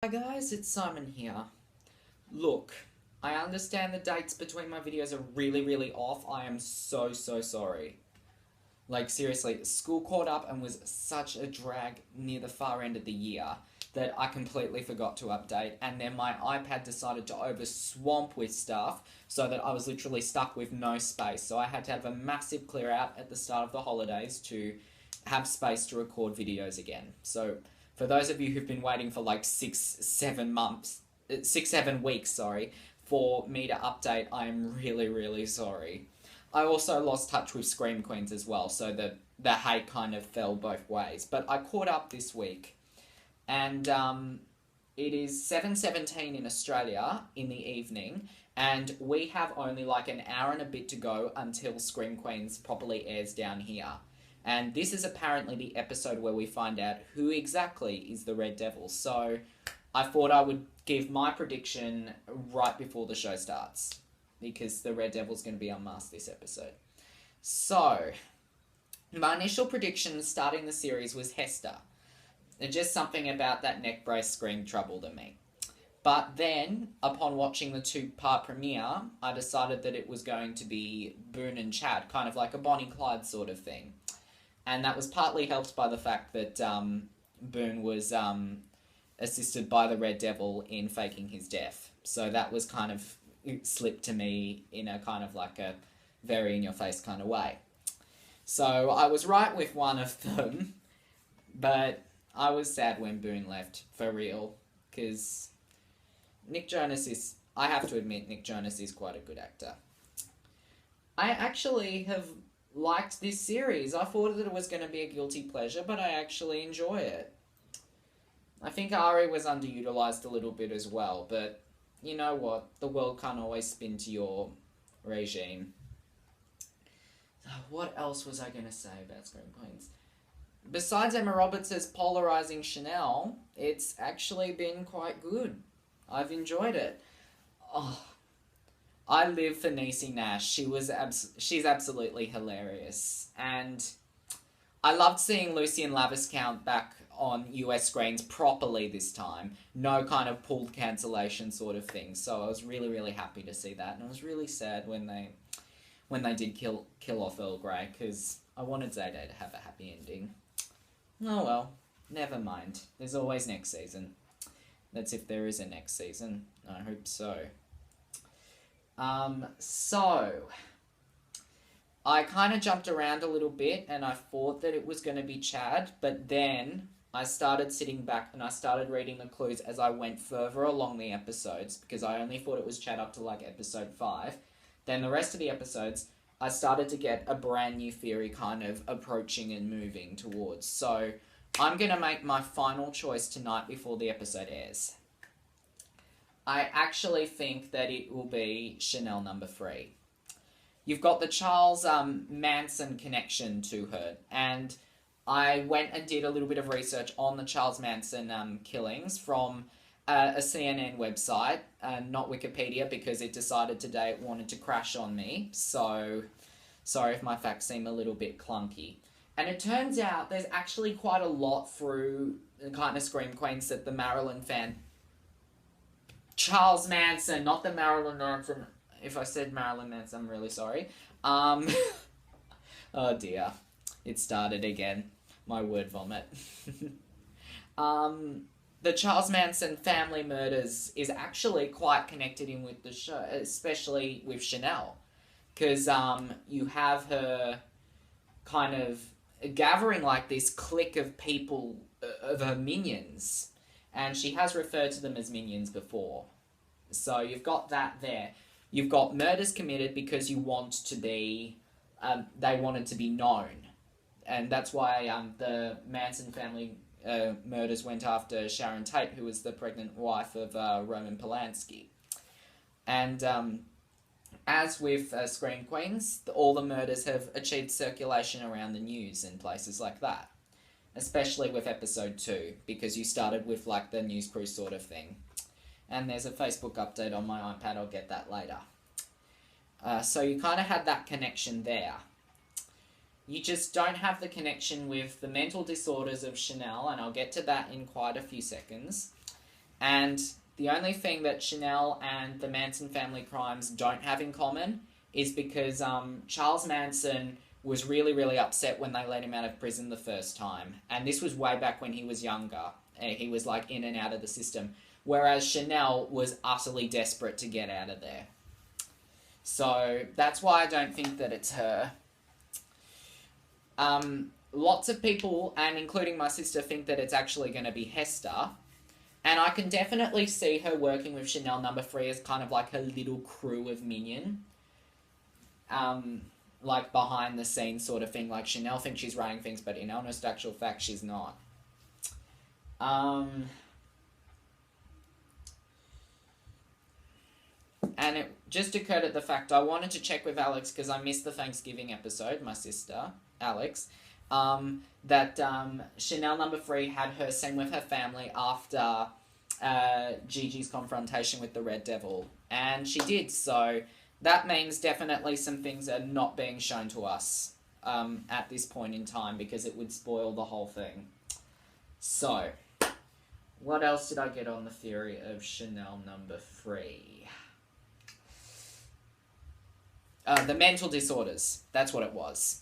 Hi guys, it's Simon here. Look, I understand the dates between my videos are really off. I am so sorry. Like seriously, school caught up and was such a drag near the far end of the year that I completely forgot to update, and then my iPad decided to over swamp with stuff so that I was literally stuck with no space. So I had to have a massive clear out at the start of the holidays to have space to record videos again. So for those of you who've been waiting for like 6, 7 weeks, sorry, for me to update, I am really sorry. I also lost touch with Scream Queens as well, so the hate kind of fell both ways. But I caught up this week, and it is 7:17 in Australia in the evening, and we have only like an hour and a bit to go until Scream Queens properly airs down here. And this is apparently the episode where we find out who exactly is the Red Devil. So I thought I would give my prediction right before the show starts, because the Red Devil's going to be unmasked this episode. So, my initial prediction starting the series was Hester. And just something about that neck brace screamed trouble to me. But then, upon watching the two-part premiere, I decided that it was going to be Boone and Chad, kind of like a Bonnie Clyde sort of thing. And that was partly helped by the fact that Boone was assisted by the Red Devil in faking his death. So that was kind of slipped to me in a kind of like a very in-your-face kind of way. So I was right with one of them, but I was sad when Boone left, for real, because Nick Jonas is, I have to admit, Nick Jonas is quite a good actor. I actually have liked this series. I thought that it was going to be a guilty pleasure, but I actually enjoy it. I think Ari was underutilized a little bit as well, but you know what? The world can't always spin to your regime. What else was I going to say about Scream Queens? Besides Emma Roberts' polarizing Chanel, it's actually been quite good. I've enjoyed it. Oh, I live for Niecy Nash. She's absolutely hilarious, and I loved seeing Lucien Laviscount back on US screens properly this time. No kind of pulled cancellation sort of thing. So I was really happy to see that, and I was really sad when they did kill off Earl Grey, because I wanted Zayday to have a happy ending. Oh well, never mind. There's always next season. That's if there is a next season. I hope so. So I kind of jumped around a little bit, and I thought that it was going to be Chad, but then I started sitting back and I started reading the clues as I went further along the episodes, because I only thought it was Chad up to like episode 5. Then the rest of the episodes, I started to get a brand new theory kind of approaching and moving towards. So I'm going to make my final choice tonight before the episode airs. I actually think that it will be Chanel number 3. You've got the Charles Manson connection to her, and I went and did a little bit of research on the Charles Manson killings from a CNN website, not Wikipedia, because it decided today it wanted to crash on me, so sorry if my facts seem a little bit clunky. And it turns out there's actually quite a lot through the kind of Scream Queens that the Marilyn fan... Charles Manson, not the Marilyn Manson. If I said Marilyn Manson, I'm really sorry. Oh dear. It started again. My word vomit. The Charles Manson family murders is actually quite connected in with the show, especially with Chanel. Because you have her kind of gathering like this clique of people, of her minions. And she has referred to them as minions before. So you've got that there. You've got murders committed because you want to be... they wanted to be known. And that's why the Manson family murders went after Sharon Tate, who was the pregnant wife of Roman Polanski. And as with Scream Queens, all the murders have achieved circulation around the news and places like that. Especially with episode 2, because you started with like the news crew sort of thing. And there's a Facebook update on my iPad, I'll get that later. So you kind of had that connection there. You just don't have the connection with the mental disorders of Chanel, and I'll get to that in quite a few seconds. And the only thing that Chanel and the Manson family crimes don't have in common is because Charles Manson was really, really upset when they let him out of prison the first time. And this was way back when he was younger. He was like in and out of the system. Whereas Chanel was utterly desperate to get out of there. So that's why I don't think that it's her. Lots of people, and including my sister, think that it's actually going to be Hester. And I can definitely see her working with Chanel No. 3 as kind of like her little crew of minion. Like behind the scenes sort of thing. Like Chanel thinks she's writing things, but in honest actual fact, she's not. And it just occurred at the fact I wanted to check with Alex because I missed the Thanksgiving episode, my sister, Alex, that Chanel No. 3 had her scene with her family after Gigi's confrontation with the Red Devil. And she did, so that means definitely some things are not being shown to us at this point in time because it would spoil the whole thing. So, what else did I get on the theory of Chanel No. 3? The mental disorders. That's what it was.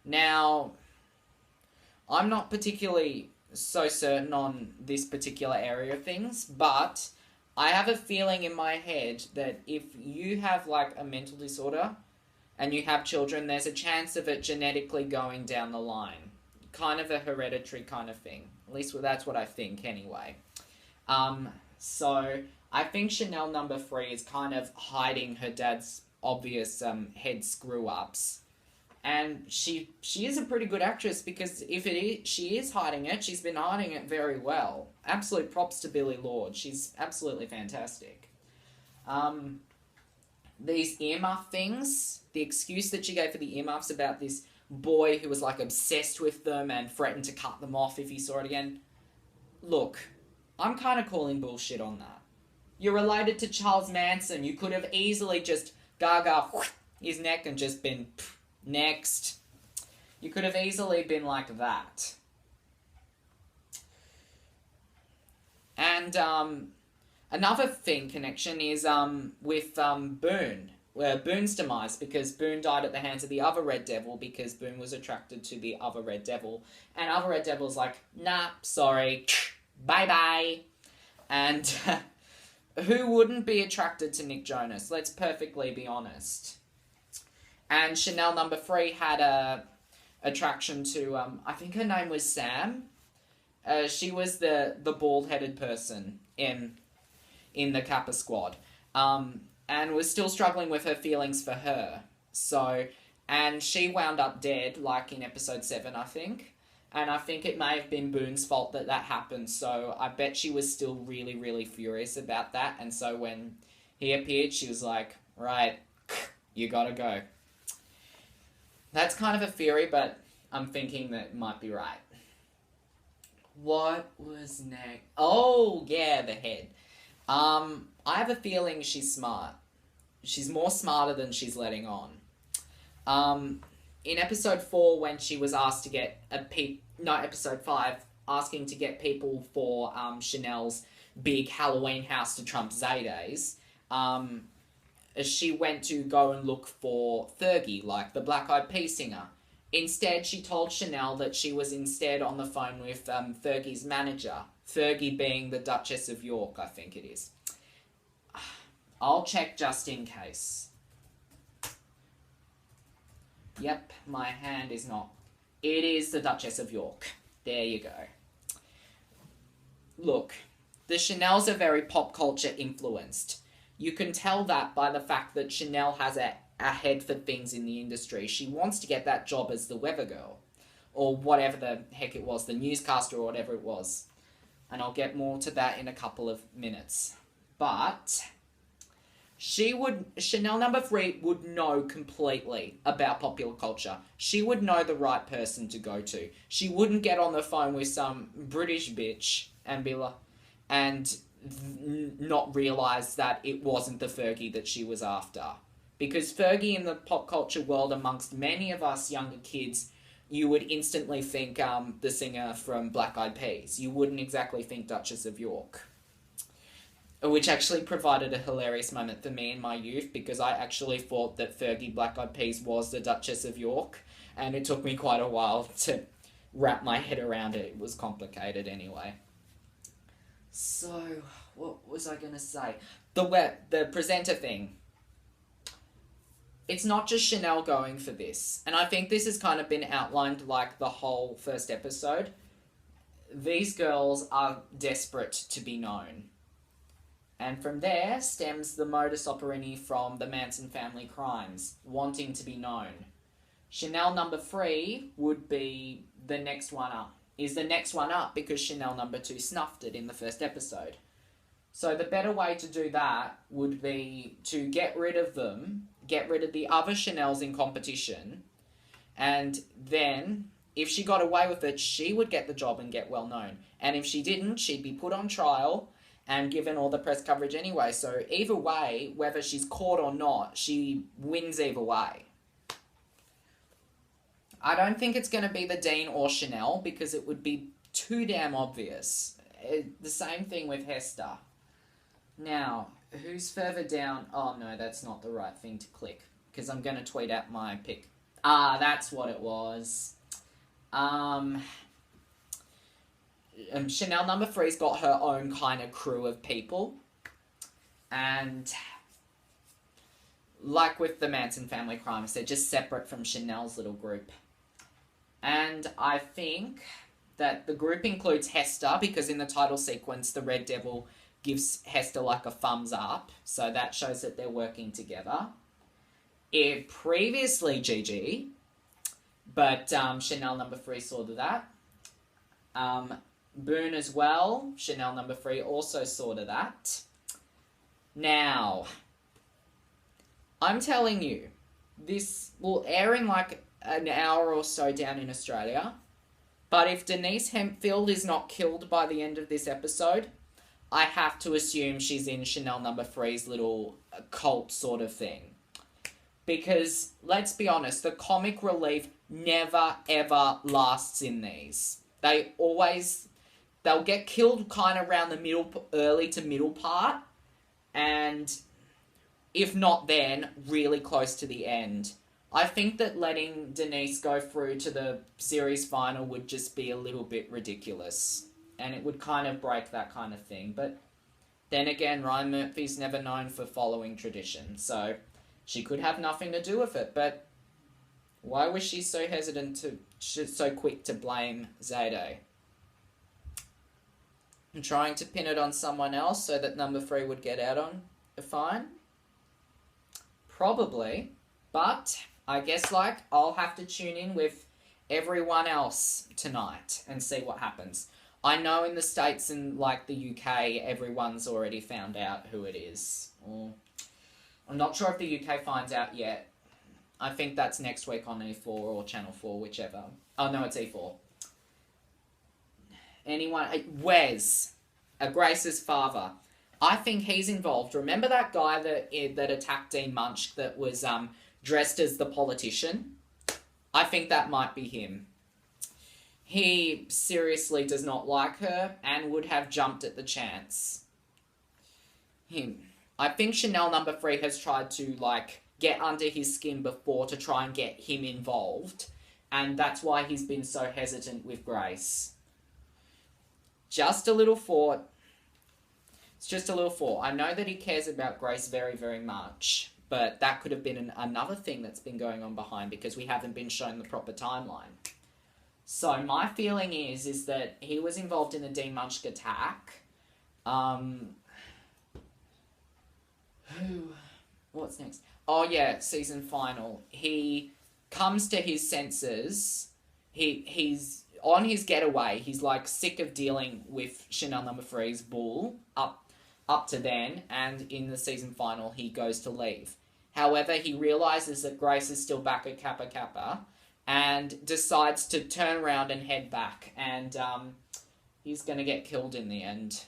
Now, I'm not particularly so certain on this particular area of things, but I have a feeling in my head that if you have like a mental disorder and you have children, there's a chance of it genetically going down the line. Kind of a hereditary kind of thing. At least that's what I think anyway. So I think Chanel No. 3 is kind of hiding her dad's obvious head screw-ups. And she is a pretty good actress because she is hiding it, she's been hiding it very well. Absolute props to Billie Lourd. She's absolutely fantastic. These earmuff things, the excuse that she gave for the earmuffs about this boy who was like obsessed with them and threatened to cut them off if he saw it again. Look, I'm kind of calling bullshit on that. You're related to Charles Manson. You could have easily just gaga his neck and just been next. You could have easily been like that. And another thing connection is with Boone. Boone's demise, because Boone died at the hands of the other Red Devil because Boone was attracted to the other Red Devil. And other Red Devil's like, nah, sorry, bye-bye. And who wouldn't be attracted to Nick Jonas? Let's perfectly be honest. And Chanel No. 3 had a attraction to, I think her name was Sam. She was the bald-headed person in the Kappa squad. And was still struggling with her feelings for her. So, and she wound up dead, like in episode 7, I think. And I think it may have been Boone's fault that happened, so I bet she was still really, really furious about that. And so when he appeared, she was like, right, you gotta go. That's kind of a theory, but I'm thinking that it might be right. What was next? Oh, yeah, the head. I have a feeling she's smart. She's more smarter than she's letting on. In episode 4, when she was asked to get episode 5, asking to get people for Chanel's big Halloween house to trump Zayde's, she went to go and look for Fergie, like the Black Eyed Peas singer. Instead, she told Chanel that she was instead on the phone with Fergie's manager. Fergie being the Duchess of York, I think it is. I'll check just in case. Yep, my hand is not. It is the Duchess of York. There you go. Look, the Chanels are very pop culture influenced. You can tell that by the fact that Chanel has a head for things in the industry. She wants to get that job as the weather girl. Or whatever the heck it was, the newscaster or whatever it was. And I'll get more to that in a couple of minutes. But Chanel No. 3 would know completely about popular culture. She would know the right person to go to. She wouldn't get on the phone with some British bitch and be like, and not realise that it wasn't the Fergie that she was after. Because Fergie in the pop culture world, amongst many of us younger kids, you would instantly think the singer from Black Eyed Peas. You wouldn't exactly think Duchess of York. which actually provided a hilarious moment for me in my youth because I actually thought that Fergie Black Eyed Peas was the Duchess of York, and it took me quite a while to wrap my head around it. It was complicated anyway. So, what was I going to say? The presenter thing. It's not just Chanel going for this, and I think this has kind of been outlined like the whole first episode. These girls are desperate to be known. And from there stems the modus operandi from the Manson family crimes, wanting to be known. Chanel number 3 would be the next one up. Is the next one up because Chanel number 2 snuffed it in the first episode. So the better way to do that would be to get rid of them, get rid of the other Chanels in competition, and then if she got away with it, she would get the job and get well known. And if she didn't, she'd be put on trial and given all the press coverage anyway. So either way, whether she's caught or not, she wins either way. I don't think it's going to be the Dean or Chanel because it would be too damn obvious. The same thing with Hester. Now, who's further down? Oh no, that's not the right thing to click because I'm going to tweet out my pick. Ah, that's what it was. Chanel number 3's got her own kind of crew of people. And like with the Manson family crimes, they're just separate from Chanel's little group. And I think that the group includes Hester because in the title sequence, the Red Devil gives Hester like a thumbs up. So that shows that they're working together. It previously Gigi, but Chanel number 3 saw to that. Boone as well. Chanel number 3 also saw to that. Now, I'm telling you, this will air in like an hour or so down in Australia. But if Denise Hempfield is not killed by the end of this episode, I have to assume she's in Chanel number 3's little cult sort of thing. Because, let's be honest, the comic relief never ever lasts in these. They'll get killed kind of around the early to middle part, and if not then, really close to the end. I think that letting Denise go through to the series final would just be a little bit ridiculous, and it would kind of break that kind of thing. But then again, Ryan Murphy's never known for following tradition, so she could have nothing to do with it, but why was she so so quick to blame Zayday? And trying to pin it on someone else so that number 3 would get out on a fine? Probably, but I guess I'll have to tune in with everyone else tonight and see what happens. I know in the States and the UK, everyone's already found out who it is. I'm not sure if the UK finds out yet. I think that's next week on E4 or Channel 4, whichever. Oh, no, it's E4. Anyone? Wes, Grace's father. I think he's involved. Remember that guy that attacked Dean Munch that was dressed as the politician? I think that might be him. He seriously does not like her and would have jumped at the chance. Him. I think Chanel number 3 has tried to, get under his skin before to try and get him involved. And that's why he's been so hesitant with Grace. Just a little thought. It's just a little thought. I know that he cares about Grace very, very much. But that could have been another thing that's been going on behind because we haven't been shown the proper timeline. So my feeling is that he was involved in the Dean Munch attack. What's next? Oh yeah, season final. He comes to his senses. He's on his getaway. He's sick of dealing with Chanel number 3's bull up to then, and in the season final he goes to leave. However, he realizes that Grace is still back at Kappa Kappa and decides to turn around and head back, and he's gonna get killed in the end.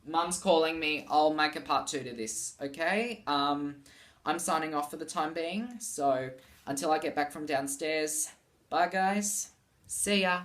Mum's calling me. I'll make a part 2 to this, okay? I'm signing off for the time being, so until I get back from downstairs, bye guys, see ya.